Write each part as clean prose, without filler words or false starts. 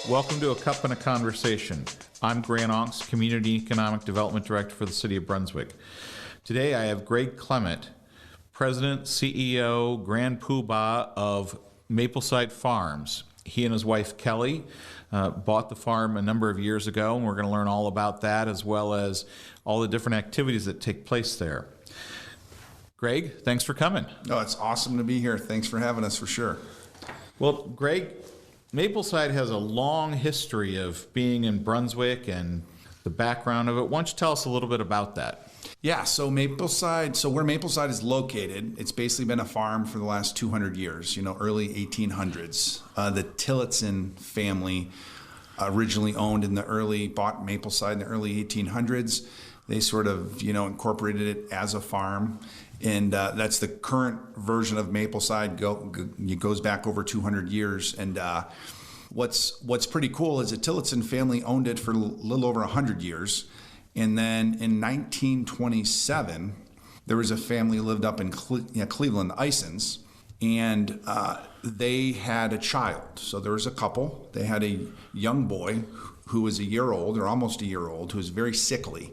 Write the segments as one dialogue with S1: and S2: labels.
S1: Welcome to A Cup and a Conversation. I'm Grant Onks, Community Economic Development Director for the City of Brunswick. Today I have Greg Clement, President, CEO, Grand Poobah of Mapleside Farms. He and his wife Kelly bought the farm a number of years ago, and we're going to learn all about that as well as all the different activities that take place there. Greg, thanks for coming.
S2: Oh, it's awesome to be here. Thanks for having us, for sure.
S1: Well, Greg, Mapleside has a long history of being in Brunswick and the background of it. Why don't you tell us a little bit about that?
S2: Yeah, so where Mapleside is located, it's basically been a farm for the last 200 years, early 1800s. The Tillotson family originally bought Mapleside in the early 1800s. They sort of, incorporated it as a farm. And that's the current version of Mapleside. It goes back over 200 years. And what's pretty cool is the Tillotson family owned it for a little over 100 years. And then in 1927, there was a family who lived up in Cleveland, the Isons, and they had a child. So there was a couple. They had a young boy who was a year old, or almost a year old, who was very sickly.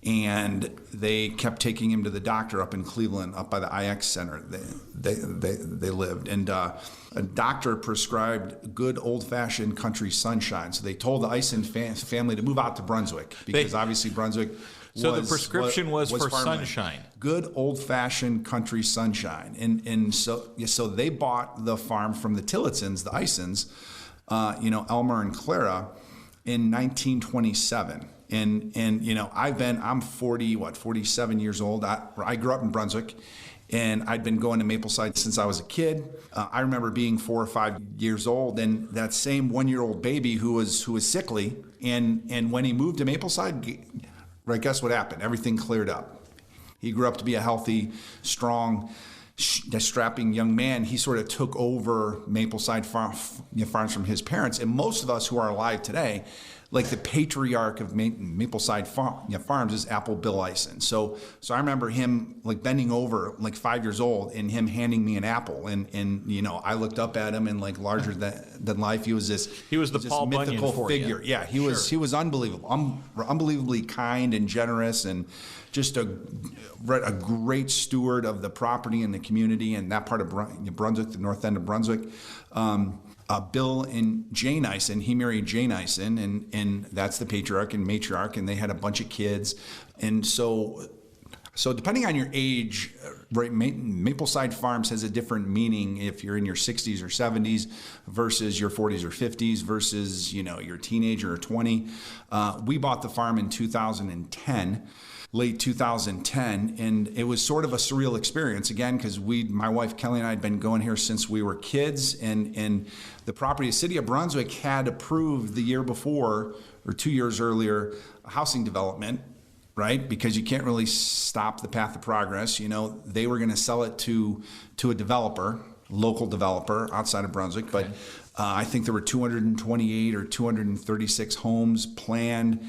S2: And they kept taking him to the doctor up in Cleveland, up by the IX Center. They lived, and a doctor prescribed good old-fashioned country sunshine. So they told the Ison family to move out to Brunswick because obviously Brunswick.
S1: So the prescription was for
S2: farmland.
S1: sunshine.
S2: Good old-fashioned country sunshine, and so they bought the farm from the Tillotsons, the Isons, Elmer and Clara, in 1927. And I'm 47 years old. I grew up in Brunswick, and I'd been going to Mapleside since I was a kid. I remember being 4 or 5 years old, and that same 1-year-old baby who was sickly, and when he moved to Mapleside, right, guess what happened? Everything cleared up. He grew up to be a healthy, strong, strapping young man. He sort of took over Mapleside Farms from his parents, and most of us who are alive today, like the patriarch of Mapleside Farms is Apple Bill Ison. So I remember him like bending over, like 5 years old, and him handing me an apple, and I looked up at him, and like larger than life, he was the
S1: Paul
S2: mythical
S1: Bunyan
S2: figure.
S1: You.
S2: Yeah, he was unbelievable, unbelievably kind and generous, and just a great steward of the property and the community and that part of Brunswick, the north end of Brunswick. Bill and Jane Ison, he married Jane Ison, and that's the patriarch and matriarch, and they had a bunch of kids. And so depending on your age, right, Mapleside Farms has a different meaning if you're in your 60s or 70s versus your 40s or 50s versus, your teenager or 20. We bought the farm in 2010. Late 2010, and it was sort of a surreal experience again because my wife Kelly and I had been going here since we were kids, and the property, the City of Brunswick had approved the year before or 2 years earlier a housing development, right? Because you can't really stop the path of progress. They were going to sell it to a developer, local developer outside of Brunswick, but I think there were 228 or 236 homes planned.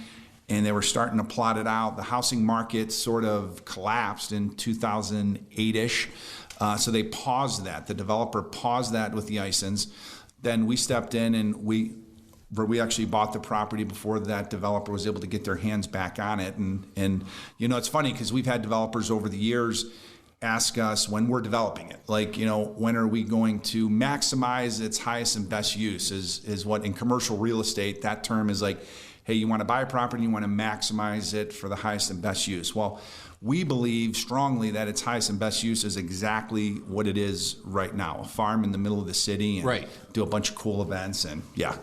S2: And they were starting to plot it out. The housing market sort of collapsed in 2008-ish. So they paused that. The developer paused that with the Isons. Then we stepped in, and we actually bought the property before that developer was able to get their hands back on it. And it's funny because we've had developers over the years ask us when we're developing it, like, when are we going to maximize its highest and best use is what in commercial real estate, that term is like, hey, you want to buy a property, you want to maximize it for the highest and best use. Well, we believe strongly that its highest and best use is exactly what it is right now, a farm in the middle of the city, and
S1: right.
S2: Do a bunch of cool events, and yeah.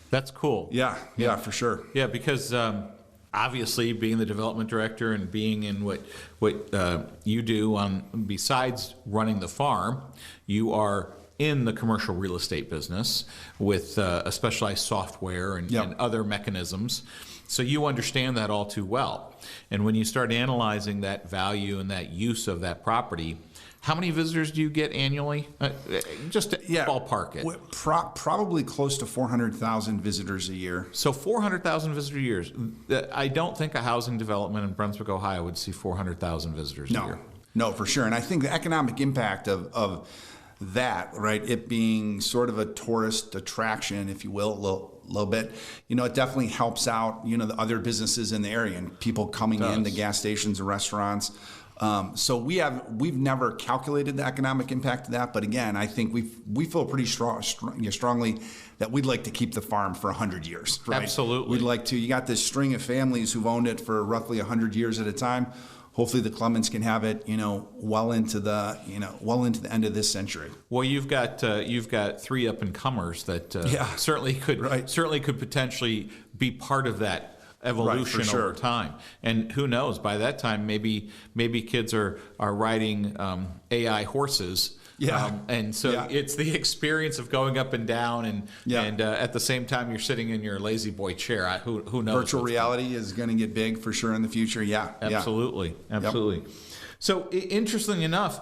S1: That's cool.
S2: Yeah, for sure.
S1: Yeah, because obviously being the development director and being in what you do besides running the farm, you are in the commercial real estate business with a specialized software and other mechanisms. So you understand that all too well. And when you start analyzing that value and that use of that property, how many visitors do you get annually? Just to ballpark it.
S2: Probably close to 400,000 visitors a year.
S1: So 400,000 visitors a year. I don't think a housing development in Brunswick, Ohio would see 400,000 visitors a year.
S2: No, for sure. And I think the economic impact of that, right, it being sort of a tourist attraction, if you will, a little bit, it definitely helps out, the other businesses in the area and people coming in, the gas stations and restaurants. So we've never calculated the economic impact of that, but again, I think we feel pretty strongly that we'd like to keep the farm for 100 years. Right?
S1: Absolutely,
S2: we'd like to. You got this string of families who've owned it for roughly 100 years at a time. Hopefully, the Clements can have it, well into the end of this century.
S1: Well, you've got 3 up and comers that certainly could potentially be part of that evolution over time. And who knows, by that time maybe kids are riding AI horses. And so it's the experience of going up and down and at the same time you're sitting in your lazy boy chair. Who knows?
S2: Virtual reality is going to get big for sure in the future.
S1: Absolutely. So interestingly enough,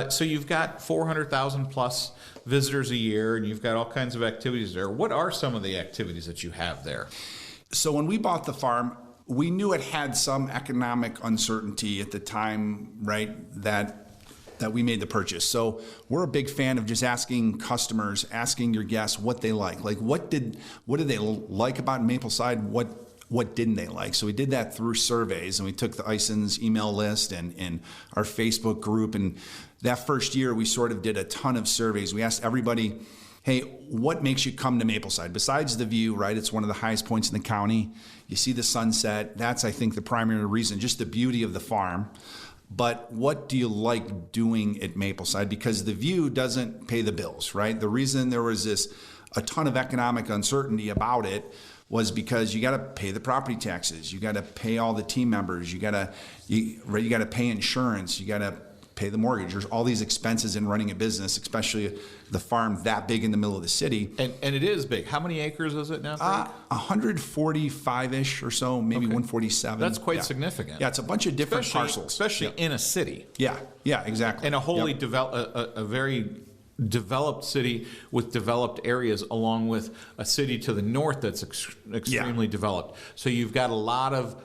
S1: so you've got 400,000 plus visitors a year and you've got all kinds of activities there. What are some of the activities that you have there?
S2: So when we bought the farm, we knew it had some economic uncertainty at the time, right, that we made the purchase. So we're a big fan of just asking customers, asking your guests what they like. Like what did they like about Mapleside? What didn't they like? So we did that through surveys, and we took the Ison's email list and our Facebook group. And that first year, we sort of did a ton of surveys. We asked everybody, hey, what makes you come to Mapleside? Besides the view, right? It's one of the highest points in the county. You see the sunset. That's, I think, the primary reason, just the beauty of the farm. But what do you like doing at Mapleside? Because the view doesn't pay the bills, right? The reason there was a ton of economic uncertainty about it was because you got to pay the property taxes, you got to pay all the team members, you got to pay insurance, you got to pay the mortgage. There's all these expenses in running a business, especially the farm that big in the middle of the city.
S1: And it is big. How many acres is it now, Greg?
S2: 145-ish or so, maybe 147.
S1: That's quite significant.
S2: Yeah, it's a bunch of different parcels.
S1: Especially in a city.
S2: Yeah, exactly.
S1: And a very developed city with developed areas, along with a city to the north that's extremely developed. So you've got a lot of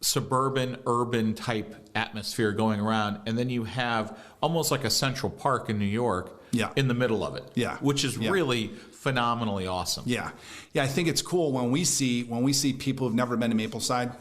S1: suburban, urban type atmosphere going around, and then you have almost like a Central Park in New York in the middle of it, which is really phenomenally awesome.
S2: I think it's cool when we see people who've never been to Mapleside,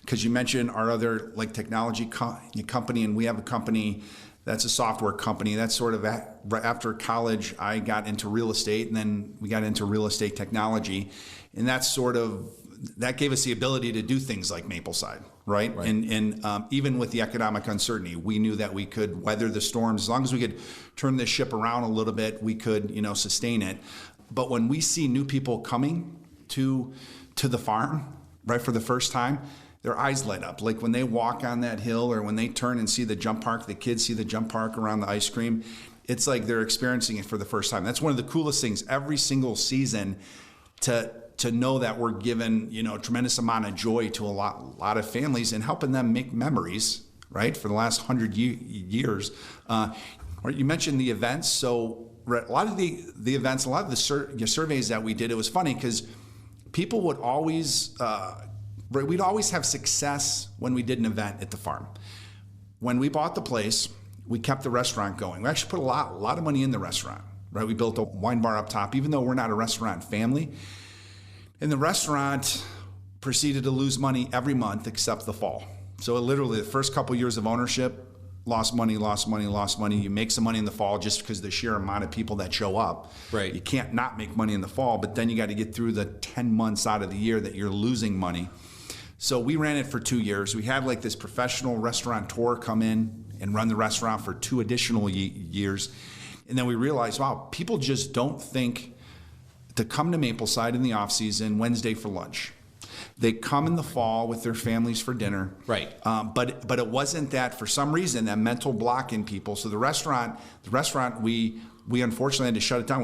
S2: because you mentioned our other technology company, and we have a company that's a software company. That's sort of after college, I got into real estate, and then we got into real estate technology, and that gave us the ability to do things like Mapleside, right? And even with the economic uncertainty, we knew that we could weather the storms. As long as we could turn this ship around a little bit, we could, sustain it. But when we see new people coming to the farm, right, for the first time, their eyes light up. Like when they walk on that hill, or when they turn and see the jump park, the kids see the jump park around the ice cream, it's like they're experiencing it for the first time. That's one of the coolest things every single season, to know that we're given, a tremendous amount of joy to a lot of families and helping them make memories, right, for the last 100 years. You mentioned the events. So a lot of the events, a lot of the surveys that we did, it was funny because people would always, we'd always have success when we did an event at the farm. When we bought the place, we kept the restaurant going. We actually put a lot of money in the restaurant, right? We built a wine bar up top, even though we're not a restaurant family. And the restaurant proceeded to lose money every month except the fall. So literally the first couple years of ownership, lost money. You make some money in the fall just because of the sheer amount of people that show up.
S1: Right.
S2: You can't not make money in the fall, but then you got to get through the 10 months out of the year that you're losing money. So we ran it for 2 years. We had this professional restaurateur come in and run the restaurant for 2 additional years. And then we realized, wow, people just don't think to come to Mapleside in the off season Wednesday for lunch. They come in the fall with their families for dinner.
S1: Right.
S2: But it wasn't that, for some reason, that mental block in people. So the restaurant, we unfortunately had to shut it down.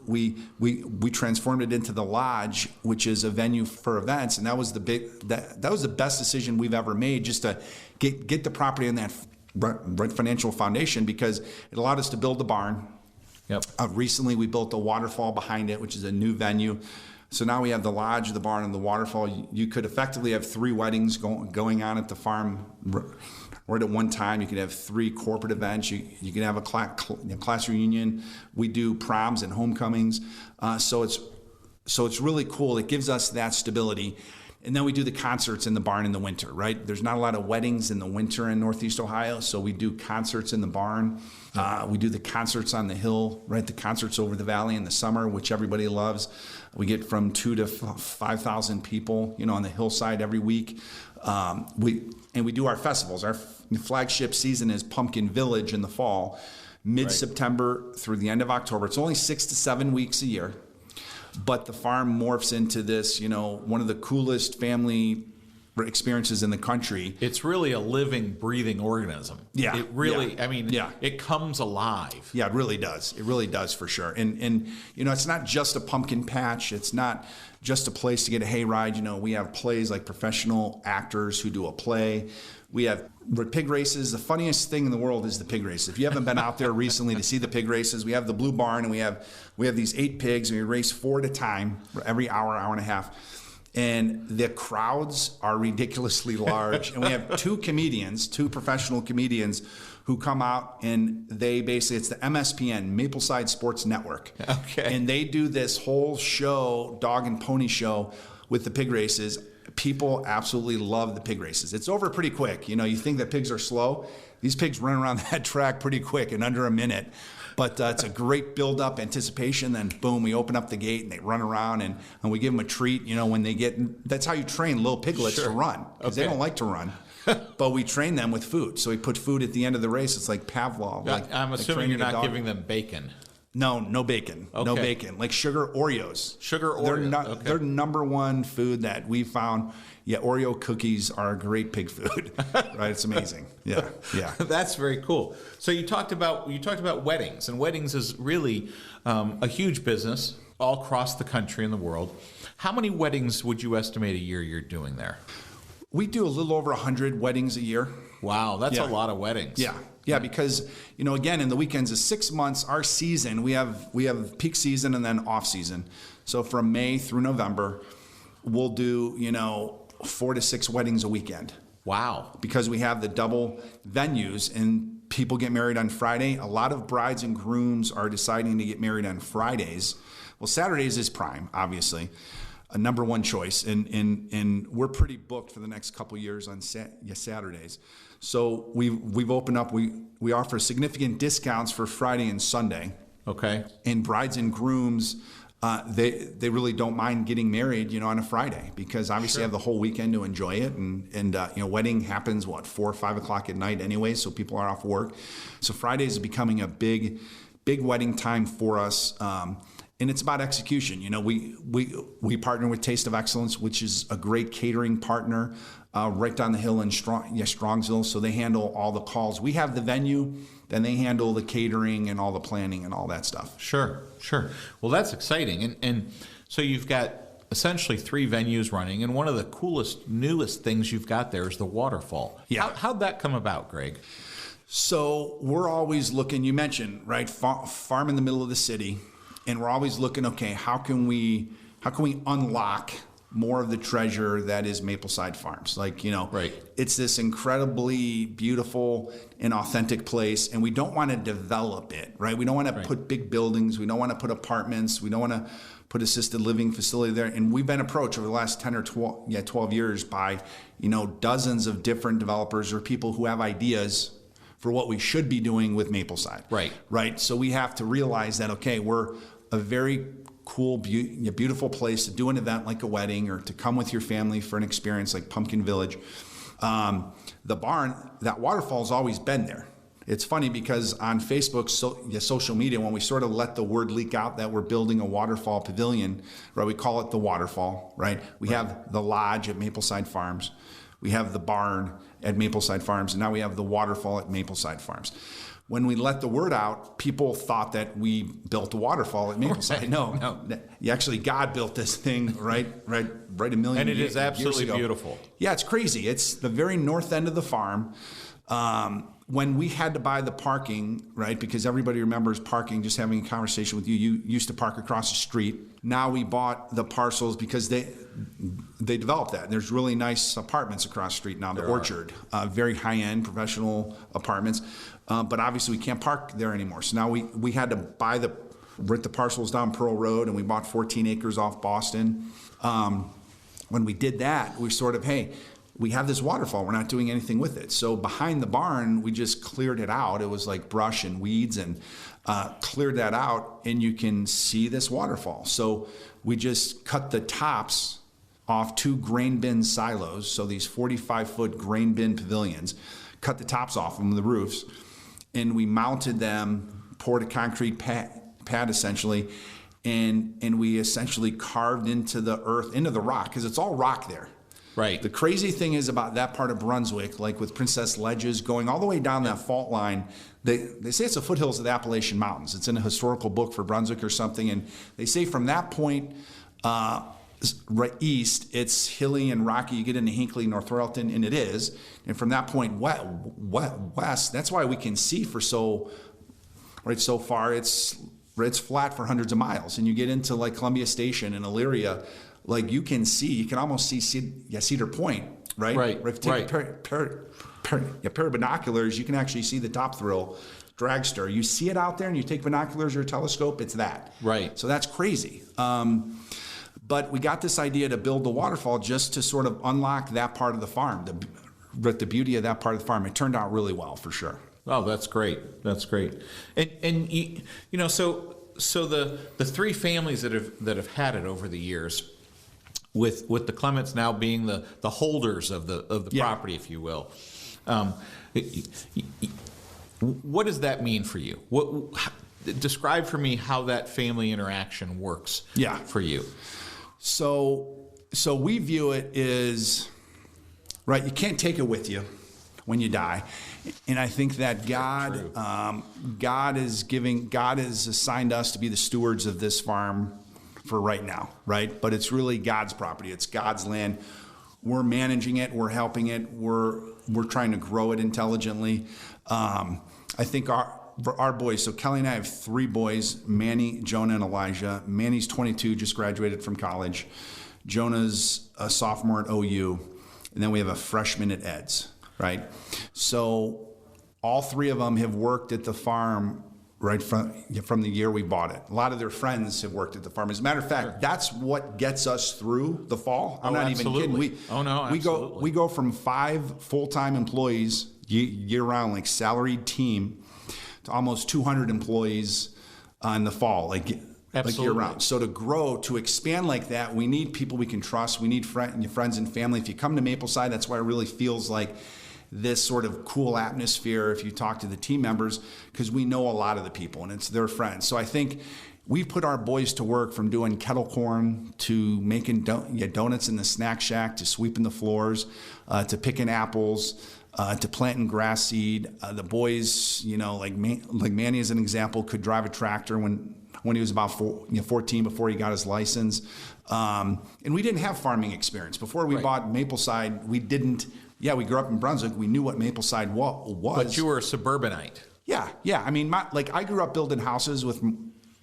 S2: We transformed it into the Lodge, which is a venue for events, and that was the best decision we've ever made, just to get the property on that right financial foundation, because it allowed us to build the barn.
S1: Yep.
S2: Recently, we built a waterfall behind it, which is a new venue. So now we have the Lodge, the barn, and the waterfall. You could effectively have 3 weddings going on at the farm or at one time you could have 3 corporate events. You can have a class reunion. We do proms and homecomings. So it's really cool. It gives us that stability. And then we do the concerts in the barn in the winter, right? There's not a lot of weddings in the winter in Northeast Ohio, so we do concerts in the barn. We do the concerts on the hill, right? The concerts over the valley in the summer, which everybody loves. We get from 2,000 to 5,000 people, on the hillside every week. We do our festivals. Our flagship season is Pumpkin Village in the fall, mid-September through the end of October. It's only 6 to 7 weeks a year. But the farm morphs into this, one of the coolest family experiences in the country.
S1: It's really a living, breathing organism.
S2: Yeah.
S1: It really, it comes alive.
S2: Yeah, it really does. It really does for sure. And it's not just a pumpkin patch. It's not just a place to get a hayride. We have plays like professional actors who do a play. We have pig races. The funniest thing in the world is the pig race. If you haven't been out there recently to see the pig races, we have the Blue Barn, and we have these 8 pigs, and we race 4 at a time every hour and a half. And the crowds are ridiculously large. And we have 2 professional comedians who come out, and it's the MSPN, Mapleside Sports Network.
S1: Okay.
S2: And they do this whole show, dog and pony show, with the pig races. People absolutely love the pig races. It's over pretty quick. You think that pigs are slow. These pigs run around that track pretty quick in under a minute. But it's a great build-up anticipation. Then, boom, we open up the gate, and they run around, and we give them a treat, when they get – that's how you train little piglets to run, because they don't like to run. But we train them with food. So we put food at the end of the race. It's like Pavlov.
S1: I'm assuming you're not giving them bacon.
S2: No bacon. Okay. No bacon. Like sugar Oreos.
S1: Sugar Oreos.
S2: They're number one food that we found. Yeah, Oreo cookies are great pig food. Right? It's amazing. Yeah.
S1: That's very cool. So you talked about weddings, and weddings is really a huge business all across the country and the world. How many weddings would you estimate a year you're doing there?
S2: We do a little over 100 weddings a year.
S1: Wow, that's a lot of weddings.
S2: Yeah, because again, in the weekends is 6 months. Our season, we have peak season and then off season. So from May through November, we'll do 4 to 6 weddings a weekend.
S1: Wow!
S2: Because we have the double venues, and people get married on Friday. A lot of brides and grooms are deciding to get married on Fridays. Well, Saturdays is prime, obviously. A number one choice, and we're pretty booked for the next couple years on Saturdays. So we've opened up. We offer significant discounts for Friday and Sunday.
S1: Okay. And
S2: brides and grooms, they really don't mind getting married, on a Friday, because obviously they have the whole weekend to enjoy it. And wedding happens 4 or 5 o'clock at night anyway, so people are off work. So Fridays is becoming a big wedding time for us. And it's about execution. We partner with Taste of Excellence, which is a great catering partner right down the hill in Strongsville. So they handle all the calls. We have the venue, then they handle the catering and all the planning and all that stuff.
S1: Sure. Well, that's exciting. And so you've got essentially 3 venues running, and one of the coolest, newest things you've got there is the waterfall.
S2: Yeah.
S1: How'd that come about, Greg?
S2: So we're always looking, you mentioned, right, farm in the middle of the city. And we're always looking, okay, how can we unlock more of the treasure that is Mapleside Farms? It's this incredibly beautiful and authentic place, and we don't want to develop it, right? We don't want to put big buildings. We don't want to put apartments. We don't want to put assisted living facility there. And we've been approached over the last 10 or 12 years by, dozens of different developers or people who have ideas for what we should be doing with Mapleside. Right. So we have to realize that, okay, we're a very cool, beautiful place to do an event like a wedding, or to come with your family for an experience like Pumpkin Village. The barn, that waterfall's always been there. It's funny because on Facebook, social media, when we sort of let the word leak out that we're building a waterfall pavilion, right, we call it the waterfall, right? We have the lodge at Mapleside Farms. We have the barn at Mapleside Farms, and now we have the waterfall at Mapleside Farms. When we let the word out, people thought that we built a waterfall at Mapleside. No. Actually, God built this thing right a million years ago.
S1: And it is absolutely beautiful.
S2: Yeah, it's crazy. It's the very north end of the farm. When we had to buy the parking, right, because everybody remembers parking, just having a conversation with you used to park across the street. Now we bought the parcels because the they developed that. And there's really nice apartments across the street now, the Orchard, very high-end professional apartments. But obviously we can't park there anymore. So now we had to rent the parcels down Pearl Road, and we bought 14 acres off Boston. When we did that, we sort of, hey, we have this waterfall. We're not doing anything with it. So behind the barn, we just cleared it out. It was like brush and weeds, and cleared that out, and you can see this waterfall. So we just cut the tops off 2 grain bin silos, so these 45-foot grain bin pavilions, cut the tops off them, the roofs, and we mounted them, poured a concrete pad essentially, and we essentially carved into the earth, into the rock, because it's all rock there.
S1: Right.
S2: The crazy thing is about that part of Brunswick, like with Princess Ledges, going all the way down that fault line, they say it's the foothills of the Appalachian Mountains. It's in a historical book for Brunswick or something, and they say from that point right east, it's hilly and rocky. You get into Hinckley, North Royalton, and it is. And from that point west, that's why we can see for so far. It's flat for hundreds of miles, and you get into like Columbia Station and Elyria. Like you can almost see Cedar Point, right?
S1: Right.
S2: If you take a pair of binoculars, you can actually see the Top Thrill dragster. You see it out there, and you take binoculars or a telescope, it's that.
S1: Right.
S2: So that's crazy. But we got this idea to build the waterfall just to sort of unlock that part of the farm, the beauty of that part of the farm. It turned out really well, for sure.
S1: Oh, that's great. That's great. And you know, so the 3 families that have had it over the years, with the Clements now being the holders of the property, if you will. What does that mean for you? Describe for me how that family interaction works for you.
S2: So we view it as, right, you can't take it with you when you die. And I think that God has assigned us to be the stewards of this farm for right now, right? But it's really God's property. It's God's land. We're managing it. We're helping it. We're trying to grow it intelligently. I think our boys, so Kelly and I have 3 boys, Manny, Jonah, and Elijah. Manny's 22, just graduated from college. Jonah's a sophomore at OU. And then we have a freshman at Ed's, right? So all 3 of them have worked at the farm right from the year we bought it. A lot of their friends have worked at the farm. As a matter of fact, that's what gets us through the fall. I'm not even kidding. We go from 5 full-time employees year-round, like salaried team, to almost 200 employees in the fall, like year-round. So to grow, to expand like that, we need people we can trust. We need friends and family. If you come to Mapleside, that's why it really feels like this sort of cool atmosphere if you talk to the team members, because we know a lot of the people and it's their friends. So I think we put our boys to work, from doing kettle corn to making donuts in the snack shack, to sweeping the floors, to picking apples, to planting grass seed. The boys, like Manny as an example, could drive a tractor when he was about 14 before he got his license. And we didn't have farming experience. Before we bought Mapleside, we didn't. Yeah, we grew up in Brunswick. We knew what Mapleside was.
S1: But you were a suburbanite.
S2: Yeah. I mean, I grew up building houses with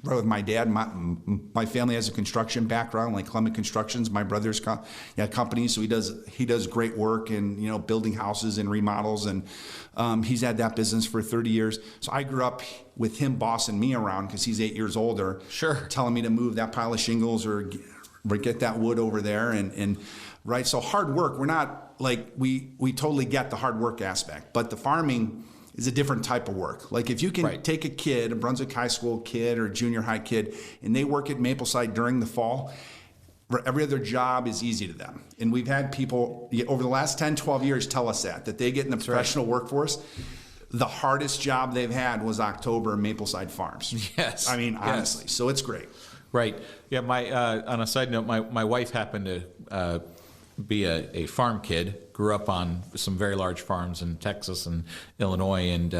S2: my dad. My family has a construction background, like Clement Constructions, my brother's company. So he does great work in building houses and remodels, and he's had that business for 30 years. So I grew up with him bossing me around because he's 8 years older.
S1: Sure.
S2: Telling me to move that pile of shingles or get that wood over there, and right. So hard work. We're not like we totally get the hard work aspect, but the farming is a different type of work. Like if you can take a kid, a Brunswick High School kid or a junior high kid, and they work at Mapleside during the fall, every other job is easy to them. And we've had people over the last 10, 12 years tell us that they get in the professional workforce. The hardest job they've had was October Mapleside Farms.
S1: Yes.
S2: I mean, honestly. So it's great.
S1: Right. Yeah. On a side note, my wife happened to be a farm kid, grew up on some very large farms in Texas and Illinois, and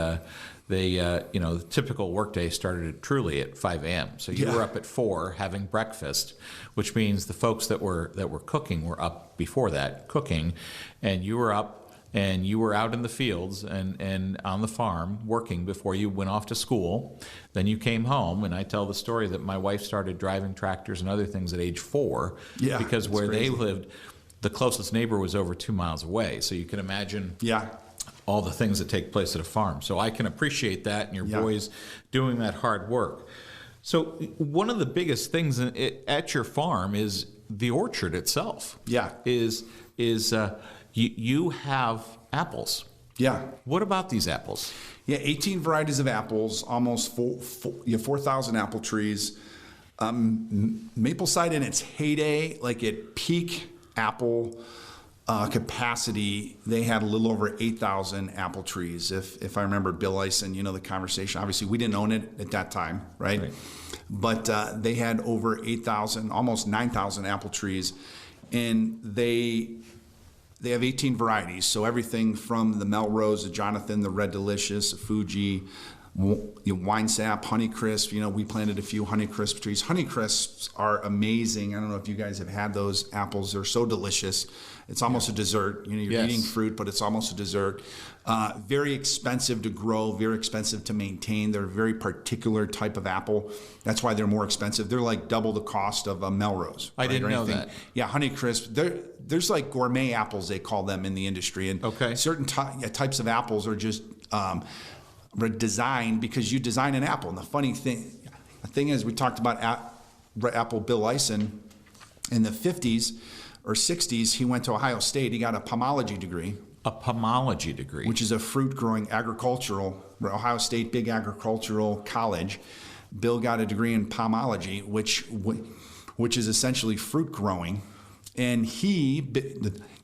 S1: the typical workday started truly at 5 a.m. So you were up at 4 having breakfast, which means the folks that were cooking were up before that cooking, and you were up and you were out in the fields and on the farm working before you went off to school. Then you came home, and I tell the story that my wife started driving tractors and other things at age 4 because where they lived, the closest neighbor was over 2 miles away. So you can imagine
S2: Yeah.
S1: all the things that take place at a farm. So I can appreciate that, and your boys doing that hard work. So one of the biggest things at your farm is the orchard itself.
S2: Yeah.
S1: You have apples.
S2: Yeah.
S1: What about these apples?
S2: Yeah, 18 varieties of apples, almost 4,000 apple trees. Mapleside in its heyday, like at peak apple capacity, they had a little over 8,000 apple trees. If I remember Bill Eisen, the conversation. Obviously, we didn't own it at that time, right? But they had over 8,000, almost 9,000 apple trees, and they have 18 varieties. So everything from the Melrose, the Jonathan, the Red Delicious, the Fuji, Wine Sap, Honeycrisp. We planted a few Honeycrisp trees. Honeycrisps are amazing. I don't know if you guys have had those apples. They're so delicious. It's almost a dessert. You're eating fruit, but it's almost a dessert. Very expensive to grow, very expensive to maintain. They're a very particular type of apple. That's why they're more expensive. They're like double the cost of a Melrose.
S1: I didn't know that.
S2: Yeah, Honeycrisp. There's like gourmet apples, they call them in the industry. And certain types of apples are just designed because you design an apple. And the thing is, we talked about Apple Bill Eisen in the 50s or 60s. He went to Ohio State. He got a pomology degree.
S1: A pomology degree,
S2: which is a fruit growing agricultural. Ohio State, big agricultural college. Bill got a degree in pomology, which is essentially fruit growing. And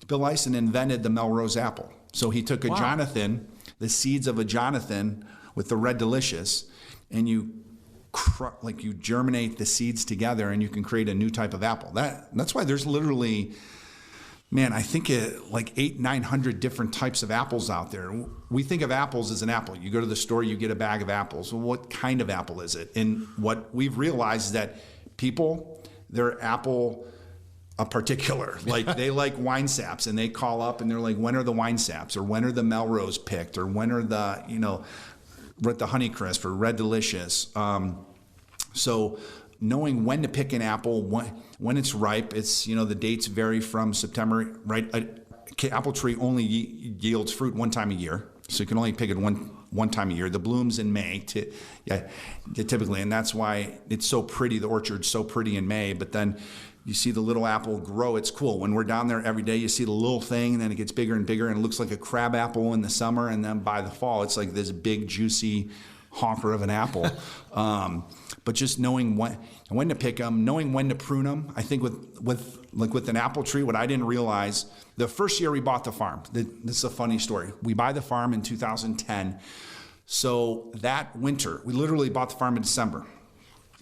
S2: Bill Eisen invented the Melrose apple. So he took a Jonathan, the seeds of a Jonathan with the Red Delicious, and you germinate the seeds together, and you can create a new type of apple. That's why there's literally, I think like 800-900 different types of apples out there. We think of apples as an apple. You go to the store, you get a bag of apples. Well, what kind of apple is it? And what we've realized is that people, their apple particular. Like they like wine saps, and they call up and they're like, when are the wine saps, or when are the Melrose picked, or when are the the Honeycrisp or Red Delicious. So knowing when to pick an apple, when it's ripe, it's the dates vary from September. Right, apple tree only yields fruit one time a year, so you can only pick it one time a year. The bloom's in May, typically, and that's why it's so pretty. The orchard's so pretty in May, but then you see the little apple grow. It's cool. When we're down there every day, you see the little thing, and then it gets bigger and bigger, and it looks like a crab apple in the summer, and then by the fall, it's like this big, juicy honker of an apple. But just knowing when to pick them, knowing when to prune them. I think with an apple tree, what I didn't realize, the first year we bought the farm, this is a funny story. We buy the farm in 2010. So that winter, we literally bought the farm in December.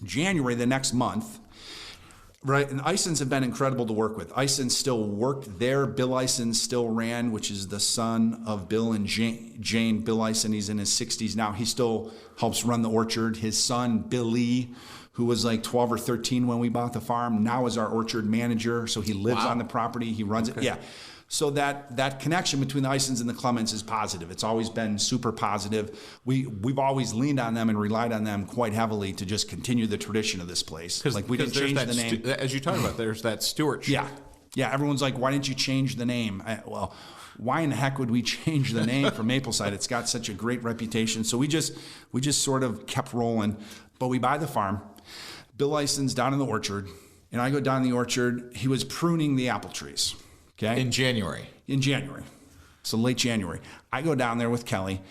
S2: January, the next month, right, and Eisens have been incredible to work with. Eisen still worked there. Bill Eisen still ran, which is the son of Bill and Jane. Bill Eisen, he's in his 60s now. He still helps run the orchard. His son, Billy, who was like 12 or 13 when we bought the farm, now is our orchard manager. So he lives on the property. He runs it. Yeah. So that connection between the Eisens and the Clements is positive. It's always been super positive. We've always leaned on them and relied on them quite heavily to just continue the tradition of this place. Like we didn't change the name.
S1: As you talk about, there's that stewardship.
S2: Yeah. Everyone's like, why didn't you change the name? Well, why in the heck would we change the name for Mapleside? It's got such a great reputation. So we just sort of kept rolling. But we buy the farm. Bill Eisen's down in the orchard, and I go down in the orchard. He was pruning the apple trees. Okay.
S1: In January.
S2: So late January. I go down there with Kelly,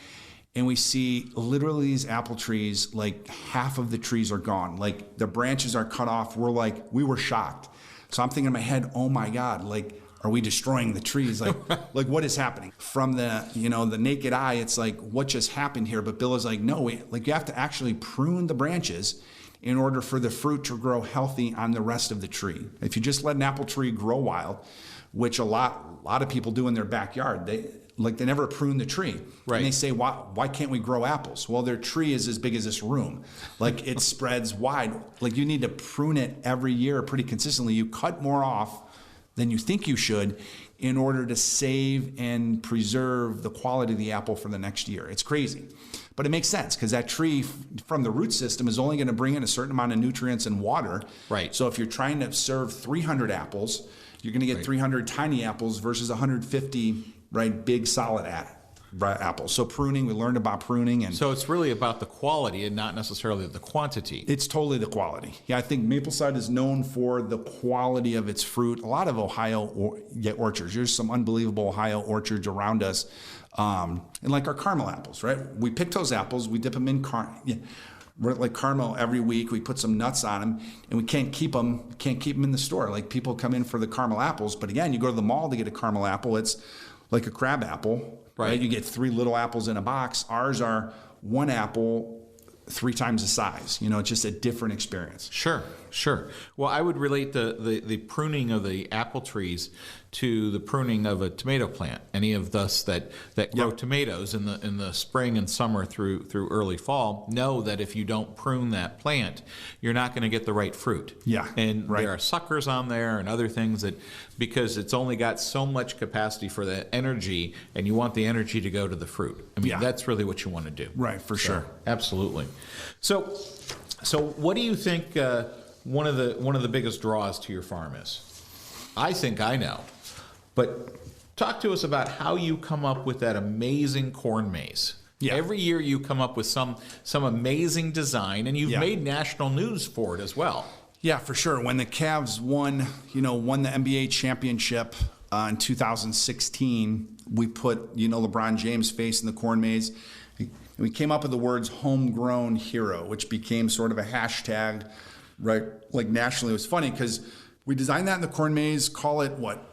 S2: and we see literally these apple trees, like half of the trees are gone. Like the branches are cut off. We were shocked. So I'm thinking in my head, oh my God, like, are we destroying the trees? Like, what is happening? From the naked eye, it's like, what just happened here? But Bill is like, no, you have to actually prune the branches in order for the fruit to grow healthy on the rest of the tree. If you just let an apple tree grow wild, which a lot of people do in their backyard, they never prune the tree.
S1: Right.
S2: And they say, why can't we grow apples? Well, their tree is as big as this room. Like it spreads wide. Like you need to prune it every year pretty consistently. You cut more off than you think you should in order to save and preserve the quality of the apple for the next year. It's crazy. But it makes sense because that tree from the root system is only going to bring in a certain amount of nutrients and water.
S1: Right.
S2: So if you're trying to serve 300 apples, You're going to get 300 tiny apples versus 150, right, big solid apples. So pruning, we learned about pruning. And
S1: so it's really about the quality and not necessarily the quantity.
S2: It's totally the quality. Yeah, I think Mapleside is known for the quality of its fruit. A lot of Ohio orchards. There's some unbelievable Ohio orchards around us. And like our caramel apples, right? We pick those apples, we dip them in like caramel every week. We put some nuts on them, and we can't keep them in the store. Like people come in for the caramel apples, but again, you go to the mall to get a caramel apple, it's like a crab apple. Right. You get 3 little apples in a box. Ours are 1 apple, 3 times the size. It's just a different experience.
S1: Sure. Well, I would relate the pruning of the apple trees to the pruning of a tomato plant. Any of us that grow tomatoes in the spring and summer through early fall know that if you don't prune that plant, you're not going to get the right fruit.
S2: Yeah.
S1: And there are suckers on there and other things because it's only got so much capacity for that energy, and you want the energy to go to the fruit. I mean, that's really what you want to do.
S2: Right, for sure.
S1: Absolutely. So what do you think one of the biggest draws to your farm is? I think I know. But talk to us about how you come up with that amazing corn maze. Yeah. Every year you come up with some amazing design, and you've made national news for it as well.
S2: Yeah, for sure. When the Cavs won the NBA championship in 2016, we put LeBron James' face in the corn maze. We came up with the words "homegrown hero," which became sort of a hashtag, right? Like nationally. It was funny because we designed that in the corn maze, call it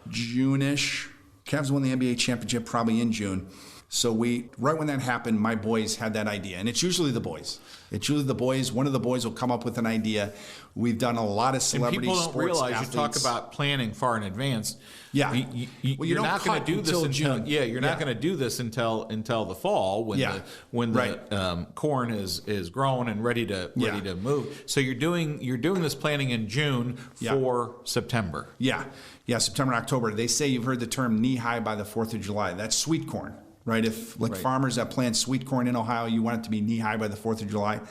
S2: June-ish. Cavs won the NBA championship probably in June. So right when that happened, my boys had that idea. And it's usually the boys. One of the boys will come up with an idea. We've done a lot of celebrity sports.
S1: And people don't realize
S2: athletes.
S1: You talk about planning far in advance.
S2: Yeah.
S1: You're not going to do this until June. You're not going to do this until the fall when the corn is grown and ready to move. So you're doing this planning in June for September.
S2: Yeah, September and October. They say you've heard the term knee high by the 4th of July. That's sweet corn. Right, if farmers that plant sweet corn in Ohio, you want it to be knee high by the 4th of July.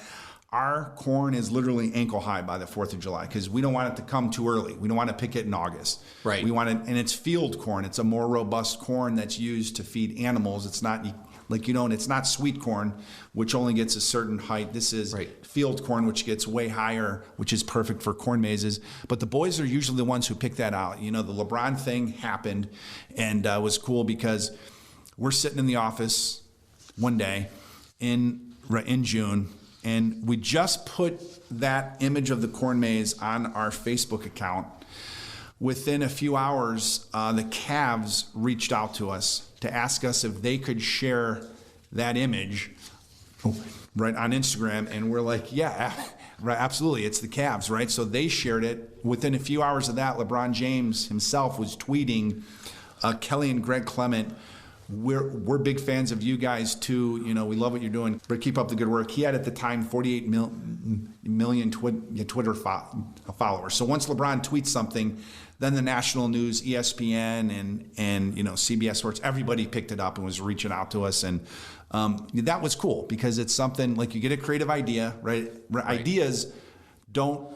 S2: Our corn is literally ankle high by the 4th of July because we don't want it to come too early. We don't want to pick it in August.
S1: Right.
S2: We want it, and it's field corn. It's a more robust corn that's used to feed animals. It's not and it's not sweet corn, which only gets a certain height. This is field corn, which gets way higher, which is perfect for corn mazes. But the boys are usually the ones who pick that out. The LeBron thing happened, and it was cool because we're sitting in the office one day in June, and we just put that image of the corn maze on our Facebook account. Within a few hours, the Cavs reached out to us to ask us if they could share that image on Instagram, and we're like, yeah, right, absolutely, it's the Cavs, right? So they shared it. Within a few hours of that, LeBron James himself was tweeting, Kelly and Greg Clement, we're big fans of you guys too. We love what you're doing, but keep up the good work. He had at the time 48 million Twitter followers. So once LeBron tweets something, then the national news, ESPN and CBS Sports, everybody picked it up and was reaching out to us, and that was cool because it's something like you get a creative idea, right? Ideas don't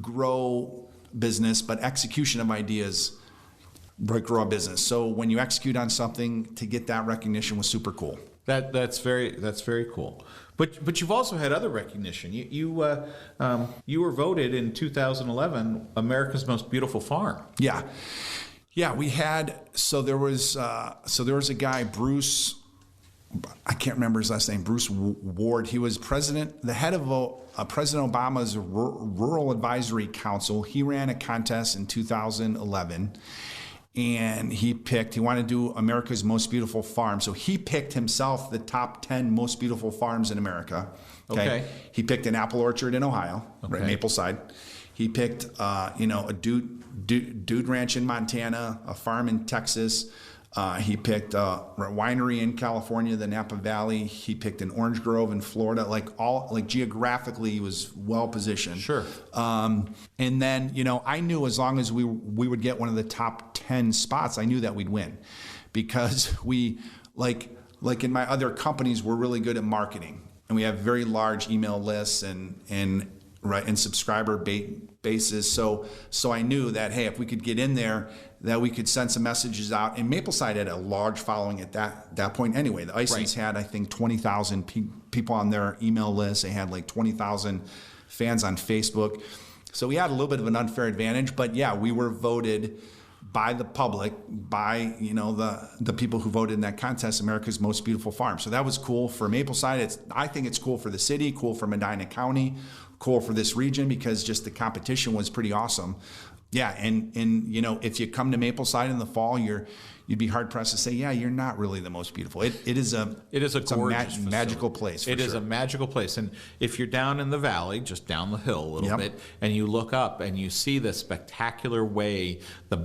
S2: grow business, but execution of ideas grow a business. So when you execute on something, to get that recognition was super cool.
S1: That's very cool. But you've also had other recognition. You were voted in 2011 America's Most Beautiful Farm.
S2: Yeah. We had there was a guy, Bruce. I can't remember his last name. Bruce Ward. He was the head of President Obama's Rural Advisory Council. He ran a contest in 2011. And he wanted to do America's Most Beautiful Farm. So he picked himself the top 10 most beautiful farms in America. Okay. He picked an apple orchard in Ohio, right, Mapleside. He picked, a dude ranch in Montana, a farm in Texas. He picked a winery in California, the Napa Valley. He picked an orange grove in Florida. Geographically, he was well positioned.
S1: Sure.
S2: And then, I knew as long as we would get one of the top 10 spots, I knew that we'd win, because we like in my other companies, we're really good at marketing, and we have very large email lists, and right, and subscriber basis. So I knew that, hey, if we could get in there, that we could send some messages out. And Mapleside had a large following at that point anyway. The Isons had, I think, 20,000 people on their email list. They had like 20,000 fans on Facebook. So we had a little bit of an unfair advantage. But yeah, we were voted by the public, by the people who voted in that contest, America's Most Beautiful Farm. So that was cool for Mapleside. I think it's cool for the city, cool for Medina County, cool for this region, because just the competition was pretty awesome. Yeah, and if you come to Mapleside in the fall, you'd be hard pressed to say, yeah, you're not really the most beautiful. It is a
S1: gorgeous
S2: magical place.
S1: It is a magical place, and if you're down in the valley, just down the hill a little bit, and you look up and you see the spectacular way the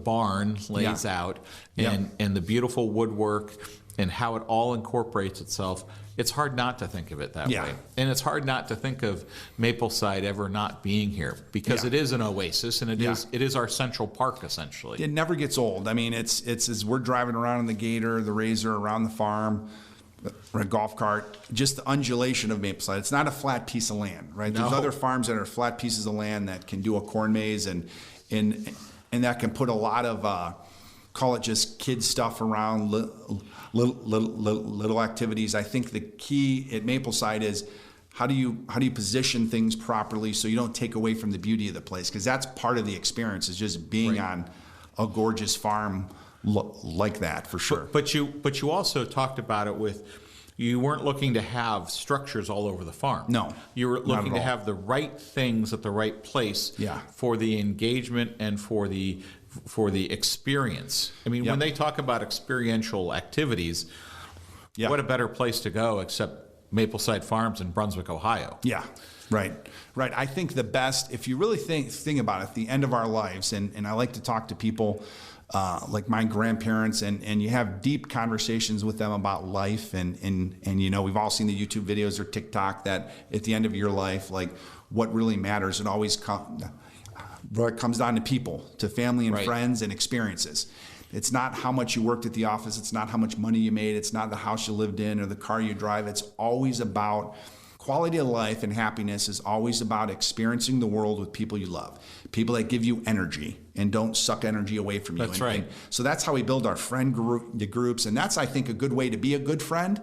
S1: barn lays out, and the beautiful woodwork, and how it all incorporates itself, it's hard not to think of it that way. And it's hard not to think of Mapleside ever not being here, because it is an oasis, and it is our central park, essentially.
S2: It never gets old. I mean, it's as we're driving around in the Gator, the Razor, around the farm, or a golf cart, just the undulation of Mapleside. It's not a flat piece of land, right? There's other farms that are flat pieces of land that can do a corn maze, and that can put a lot of call it just kid stuff around, little activities. I think the key at Mapleside is how do you position things properly so you don't take away from the beauty of the place, because that's part of the experience, is just being on a gorgeous farm like that, for sure.
S1: But you also talked about it with, you weren't looking to have structures all over the farm.
S2: No,
S1: you were looking to have the right things at the right place for the engagement and for the experience. I mean, when they talk about experiential activities, what a better place to go except Mapleside Farms in Brunswick, Ohio.
S2: Yeah, right. I think the best, if you really think about it, the end of our lives, and I like to talk to people like my grandparents, and you have deep conversations with them about life, and we've all seen the YouTube videos or TikTok that at the end of your life, like what really matters, it always comes down to people, to family and friends and experiences. It's not how much you worked at the office. It's not how much money you made. It's not the house you lived in or the car you drive. It's always about quality of life, and happiness is always about experiencing the world with people you love, people that give you energy and don't suck energy away from you.
S1: That's right.
S2: So that's how we build our friend groups. And that's, I think, a good way to be a good friend,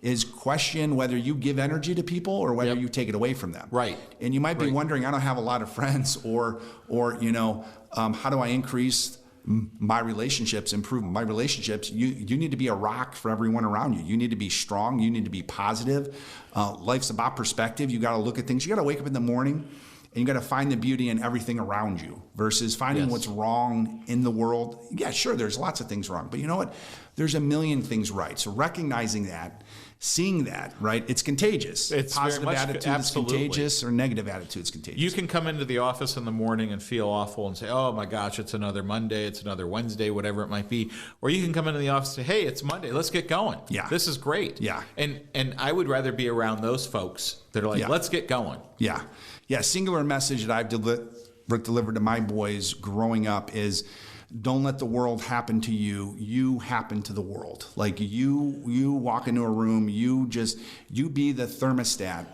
S2: is question whether you give energy to people or whether you take it away from them.
S1: Right.
S2: And you might be wondering, I don't have a lot of friends, or how do I increase my relationships, improve my relationships? You need to be a rock for everyone around you. You need to be strong. You need to be positive. Life's about perspective. You got to look at things. You got to wake up in the morning, and you got to find the beauty in everything around you versus finding what's wrong in the world. Yeah, sure, there's lots of things wrong, but you know what? There's a million things right. So recognizing that, seeing that, right? It's contagious.
S1: It's
S2: positive
S1: very much,
S2: attitude is contagious, or negative attitude is contagious.
S1: You can come into the office in the morning and feel awful and say, oh my gosh, it's another Monday, it's another Wednesday, whatever it might be. Or you can come into the office and say, hey, it's Monday, let's get going.
S2: Yeah.
S1: This is great.
S2: Yeah.
S1: And I would rather be around those folks that are like, let's get going.
S2: Yeah. Yeah. Singular message that I've delivered to my boys growing up is, don't let the world happen to you. You happen to the world. Like you walk into a room, you be the thermostat.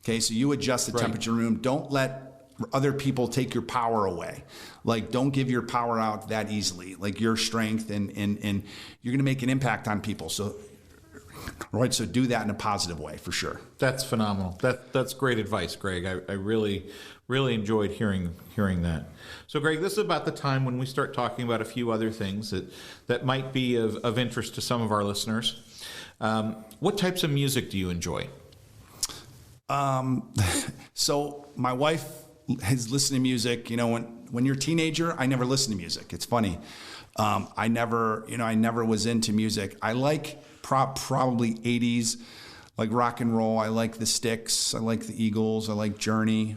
S2: Okay, so you adjust the temperature of the room. Don't let other people take your power away. Like, don't give your power out that easily. Like, your strength, and you're going to make an impact on people. So do that in a positive way, for sure.
S1: That's phenomenal. That's great advice, Greg. I really enjoyed hearing that. So, Greg, this is about the time when we start talking about a few other things that might be of interest to some of our listeners. What types of music do you enjoy?
S2: So my wife has listened to music. When you're a teenager, I never listened to music. It's funny. I never was into music. I like probably 80s, like rock and roll. I like the Styx. I like the Eagles. I like Journey.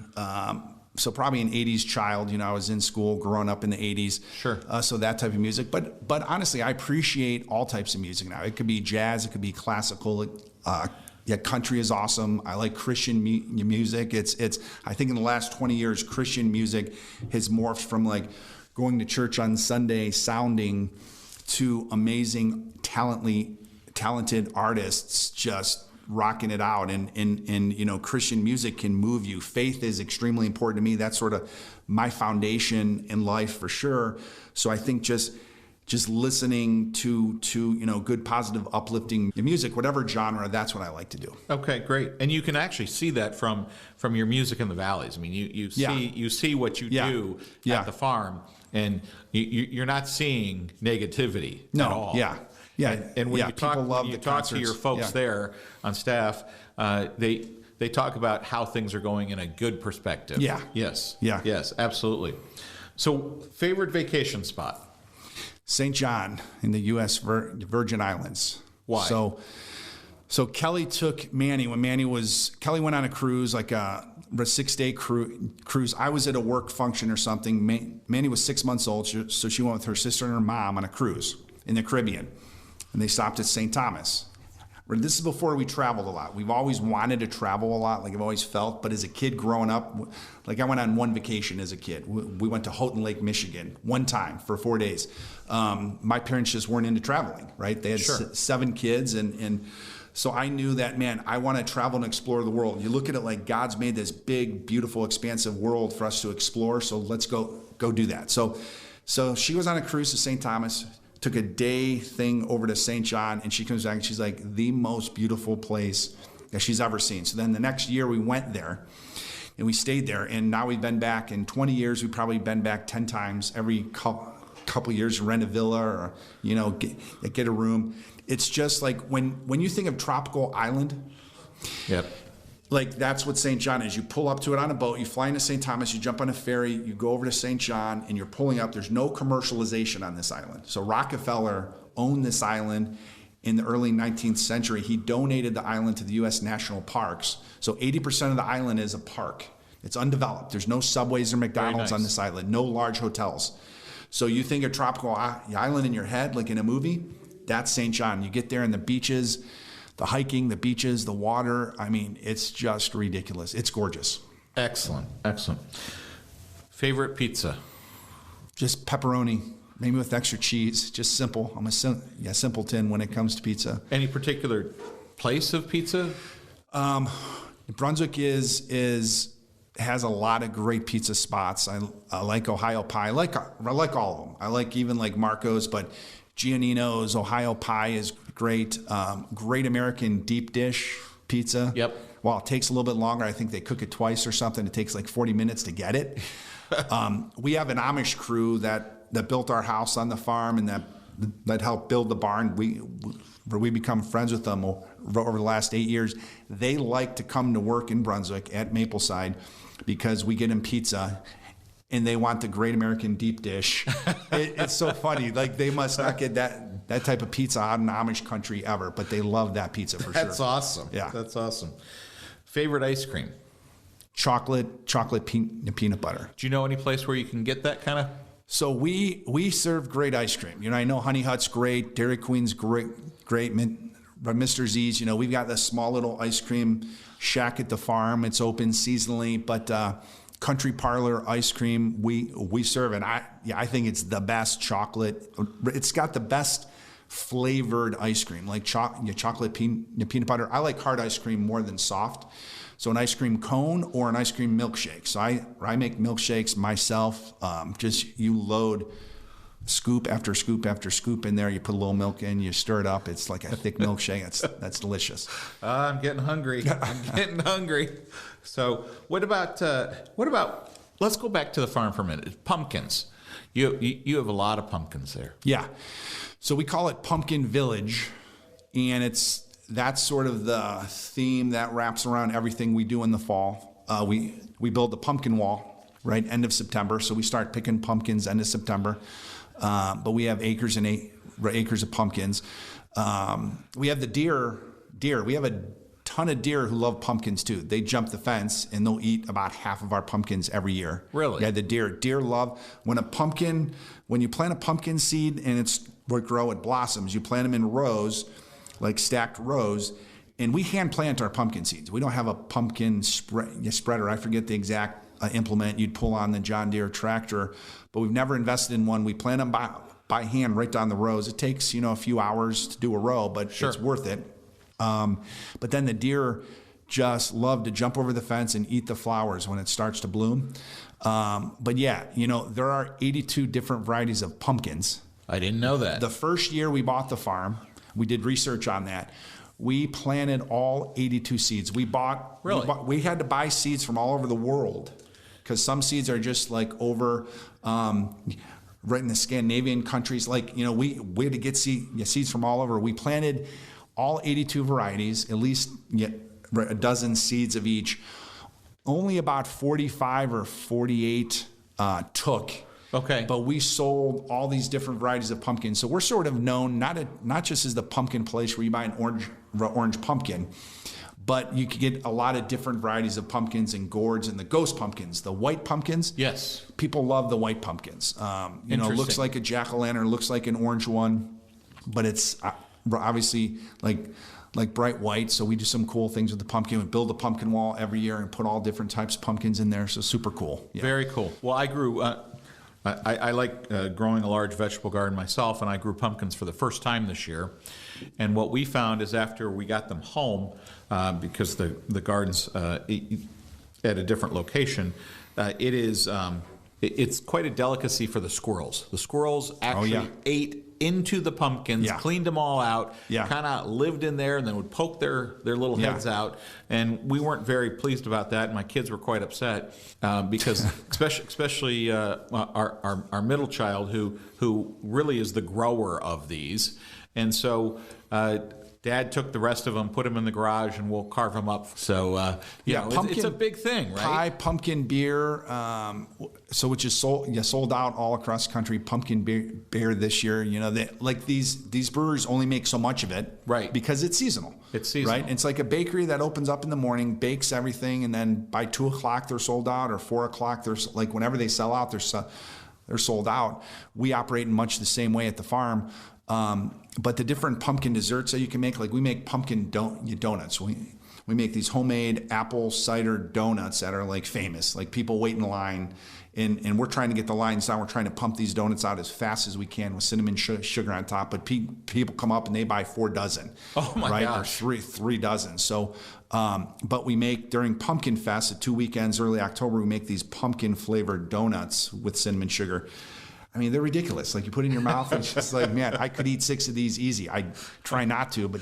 S2: So probably an 80s child. I was in school growing up in the 80s.
S1: Sure.
S2: So that type of music. But honestly, I appreciate all types of music now. It could be jazz. It could be classical. Country is awesome. I like Christian music. It's. I think in the last 20 years, Christian music has morphed from like going to church on Sunday sounding to amazing, talented artists just rocking it out. And you know, Christian music can move you. Faith is extremely important to me. That's sort of my foundation in life for sure. So I think just listening to you know, good, positive, uplifting music, whatever genre, that's what I like to do.
S1: Okay, great. And you can actually see that from your music in the valleys. I mean, you see what you do at the farm, and you're not seeing negativity at all. And when you talk to your folks there on staff, they talk about how things are going in a good perspective. Yes, absolutely. So, favorite vacation spot?
S2: St. John in the U.S. Virgin Islands.
S1: Why?
S2: So Kelly took Manny when Kelly went on a cruise, like a 6-day cruise. I was at a work function or something. Manny was 6 months old, so she went with her sister and her mom on a cruise in the Caribbean, and they stopped at St. Thomas. This is before we traveled a lot. We've always wanted to travel a lot, like I've always felt. But as a kid growing up, like I went on one vacation as a kid. We went to Houghton Lake, Michigan, one time for 4 days. My parents just weren't into traveling, right? They had 7 kids, and so I knew that, man, I want to travel and explore the world. You look at it like God's made this big, beautiful, expansive world for us to explore, so let's go do that. So she was on a cruise to St. Thomas, took a day thing over to St. John, and she comes back and she's like, the most beautiful place that she's ever seen. So then the next year we went there and we stayed there, and now we've been back in 20 years. We've probably been back 10 times every couple years, rent a villa or, you know, get a room. It's just like when you think of tropical island, like that's what St. John is. You pull up to it on a boat, you fly into St. Thomas, you jump on a ferry, you go over to St. John, and you're pulling up. There's no commercialization on this island. So Rockefeller owned this island in the early 19th century. He donated the island to the U.S. National Parks. So 80% of the island is a park. It's undeveloped. There's no Subways or McDonald's on this island, no large hotels. So you think of tropical island in your head, like in a movie, that's St. John. You get there and the beaches, the hiking, the beaches, the water. I mean, it's just ridiculous. It's gorgeous.
S1: Excellent. Favorite pizza?
S2: Just pepperoni, maybe with extra cheese. Just simple. I'm a simpleton when it comes to pizza.
S1: Any particular place of pizza?
S2: Brunswick has a lot of great pizza spots. I like Ohio Pie. I like all of them. I like even like Marco's, but Giannino's Ohio Pie is great. Great American deep dish pizza.
S1: Yep.
S2: Well, it takes a little bit longer. I think they cook it twice or something. It takes like 40 minutes to get it. We have an Amish crew that built our house on the farm and that helped build the barn. We become friends with them over the last 8 years. They like to come to work in Brunswick at Mapleside because we get them pizza and they want the great American deep dish. It's so funny. Like they must not get that type of pizza out in Amish country ever, but they love that pizza for sure.
S1: That's awesome.
S2: Yeah.
S1: That's awesome. Favorite ice cream?
S2: Chocolate peanut butter.
S1: Do you know any place where you can get that kind of?
S2: So we serve great ice cream. You know, I know Honey Hut's great, Dairy Queen's great, but Mr. Z's, you know, we've got this small little ice cream shack at the farm. It's open seasonally, but Country Parlor ice cream we serve, and I think it's the best chocolate. It's got the best flavored ice cream, like chocolate peanut butter. I like hard ice cream more than soft. So an ice cream cone or an ice cream milkshake. So I make milkshakes myself. You load scoop after scoop after scoop in there. You put a little milk in, you stir it up. It's like a thick milkshake. That's delicious.
S1: I'm getting hungry. So what about? Let's go back to the farm for a minute. Pumpkins. You have a lot of pumpkins there.
S2: Yeah. So we call it Pumpkin Village, and that's sort of the theme that wraps around everything we do in the fall. We build the pumpkin wall, right, end of September. So we start picking pumpkins end of September. But we have acres and acres of pumpkins. We have the deer. We have a ton of deer who love pumpkins too. They jump the fence and they'll eat about half of our pumpkins every year.
S1: Really?
S2: Yeah, the deer love when you plant a pumpkin seed and it blossoms. You plant them in rows, like stacked rows, and we hand plant our pumpkin seeds. We don't have a pumpkin spreader. I forget the exact implement you'd pull on the John Deere tractor, but we've never invested in one. We plant them by hand right down the rows. It takes a few hours to do a row, but It's worth it. But then the deer just love to jump over the fence and eat the flowers when it starts to bloom. But yeah, there are 82 different varieties of pumpkins.
S1: I didn't know that.
S2: The first year we bought the farm, we did research on that. We planted all 82 seeds. We had to buy seeds from all over the world because some seeds are just like over right in the Scandinavian countries. Like, we had to get seeds from all over. We planted all 82 varieties, at least a dozen seeds of each. Only about 45 or 48 took.
S1: Okay.
S2: But we sold all these different varieties of pumpkins. So we're sort of known not just as the pumpkin place where you buy an orange pumpkin, but you could get a lot of different varieties of pumpkins and gourds and the ghost pumpkins, the white pumpkins.
S1: Yes.
S2: People love the white pumpkins. It looks like a jack-o'-lantern, looks like an orange one, but it's obviously like bright white. So we do some cool things with the pumpkin. We build a pumpkin wall every year and put all different types of pumpkins in there. So super cool. Yeah.
S1: Very cool. Well, I grew... I like growing a large vegetable garden myself, and I grew pumpkins for the first time this year. And what we found is after we got them home, because the garden's at a different location, it's quite a delicacy for the squirrels. The squirrels actually ate into the pumpkins, cleaned them all out, kind of lived in there, and then would poke their little heads out. And we weren't very pleased about that, and my kids were quite upset because especially our middle child, who really is the grower of these. And so Dad took the rest of them, put them in the garage, and we'll carve them up. So, it's a big thing, right?
S2: Pie, pumpkin beer, which is sold out all across the country. Pumpkin beer this year. These breweries only make so much of it,
S1: right?
S2: Because it's seasonal.
S1: It's seasonal,
S2: right? It's like a bakery that opens up in the morning, bakes everything, and then by 2:00 they're sold out, or 4:00 they're like whenever they sell out, they're sold out. We operate in much the same way at the farm. But the different pumpkin desserts that you can make, like we make pumpkin donuts. We make these homemade apple cider donuts that are like famous. Like people wait in line, and we're trying to get the lines down. We're trying to pump these donuts out as fast as we can with cinnamon sugar on top. But people come up and they buy 4 dozen.
S1: Oh my gosh!
S2: Or three dozen. So, but we make during Pumpkin Fest, the 2 weekends, early October, we make these pumpkin flavored donuts with cinnamon sugar. I mean, they're ridiculous. Like you put it in your mouth, and it's just like, man, I could eat 6 of these easy. I try not to, but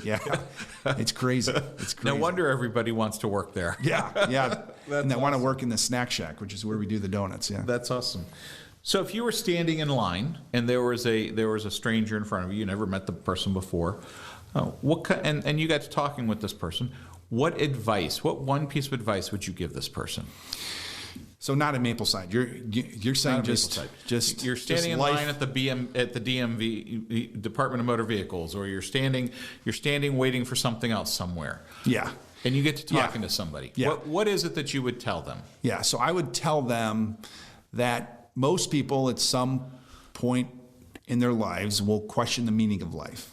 S2: it's crazy. It's crazy.
S1: No wonder everybody wants to work there.
S2: Yeah. And they want to work in the snack shack, which is where we do the donuts. Yeah.
S1: That's awesome. So if you were standing in line and there was a stranger in front of you, you never met the person before, and you got to talking with this person, what one piece of advice would you give this person?
S2: So not at Mapleside. You're saying just
S1: you're standing in line at the DMV, Department of Motor Vehicles, or you're standing waiting for something else somewhere.
S2: Yeah.
S1: And you get to talking to somebody.
S2: Yeah.
S1: What is it that you would tell them?
S2: Yeah. So I would tell them that most people at some point in their lives will question the meaning of life.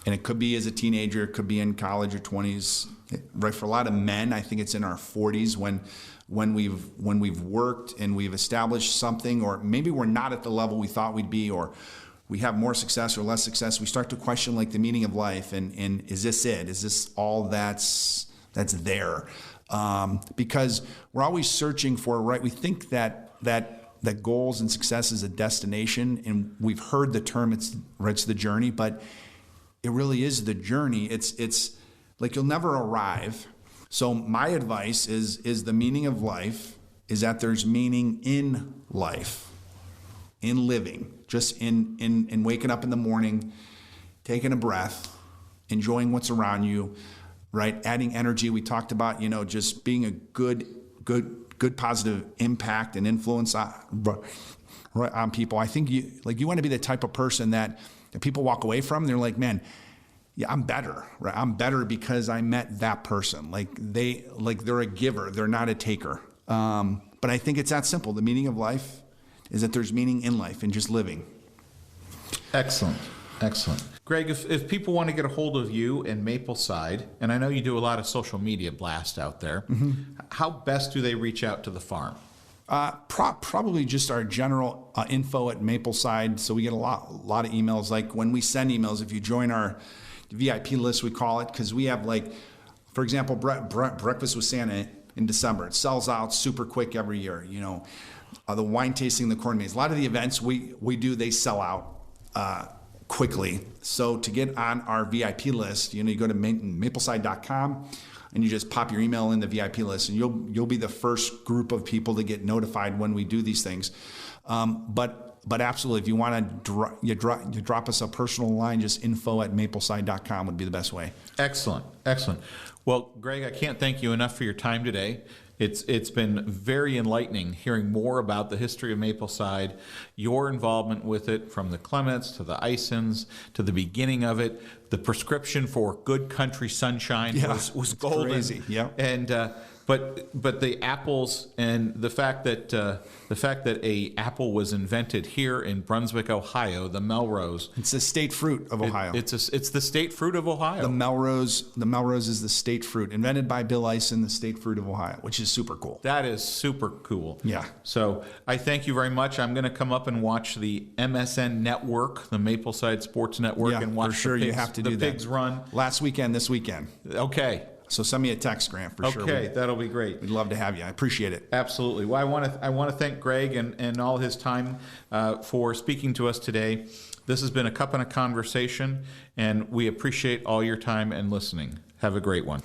S2: And it could be as a teenager, it could be in college or 20s. Right. For a lot of men, I think it's in our 40s when we've worked and we've established something, or maybe we're not at the level we thought we'd be, or we have more success or less success, we start to question like the meaning of life, and is this it? Is this all that's there? Because we're always searching for, right? We think that goals and success is a destination, and we've heard the term it's the journey, but it really is the journey. It's like you'll never arrive. So my advice is the meaning of life is that there's meaning in life, in living, just in waking up in the morning, taking a breath, enjoying what's around you, right? Adding energy. We talked about, just being a good positive impact and influence on people. I think you want to be the type of person that people walk away from and they're like, man, yeah, I'm better, right? I'm better because I met that person. They're a giver. They're not a taker. But I think it's that simple. The meaning of life is that there's meaning in life and just living.
S1: Excellent. Greg, if people want to get a hold of you and Mapleside, and I know you do a lot of social media blast out there, how best do they reach out to the farm?
S2: Probably just our general info at Mapleside. So we get a lot of emails. Like when we send emails, if you join our VIP list, we call it, because we have, like, for example, Breakfast with Santa in December. It sells out super quick every year. You know, the wine tasting, the corn maze. A lot of the events we do, they sell out quickly. So to get on our VIP list, you know, you go to mapleside.com and you just pop your email in the VIP list, and you'll be the first group of people to get notified when we do these things. But absolutely, if you want to drop us a personal line, just info@mapleside.com would be the best way.
S1: Excellent. Well, Greg, I can't thank you enough for your time today. It's been very enlightening hearing more about the history of Mapleside, your involvement with it, from the Clements to the Isons to the beginning of it. The prescription for good country sunshine was golden.
S2: Crazy. Yeah.
S1: And but the apples, and the fact that a apple was invented here in Brunswick, Ohio, the Melrose.
S2: It's the state fruit of Ohio.
S1: It's the state fruit of Ohio.
S2: The Melrose is the state fruit, invented by Bill Ison, the state fruit of Ohio, which is super cool.
S1: That is super cool.
S2: Yeah.
S1: So I thank you very much. I'm going to come up and watch the MSN Network, the Mapleside Sports Network, and watch
S2: for sure.
S1: the pigs,
S2: you have to do that.
S1: The pigs run.
S2: This weekend.
S1: Okay.
S2: So send me a text, Grant, for sure.
S1: Okay, that'll be great.
S2: We'd love to have you. I appreciate it.
S1: Absolutely. Well, I want to thank Greg and all his time for speaking to us today. This has been a cup and a conversation, and we appreciate all your time and listening. Have a great one.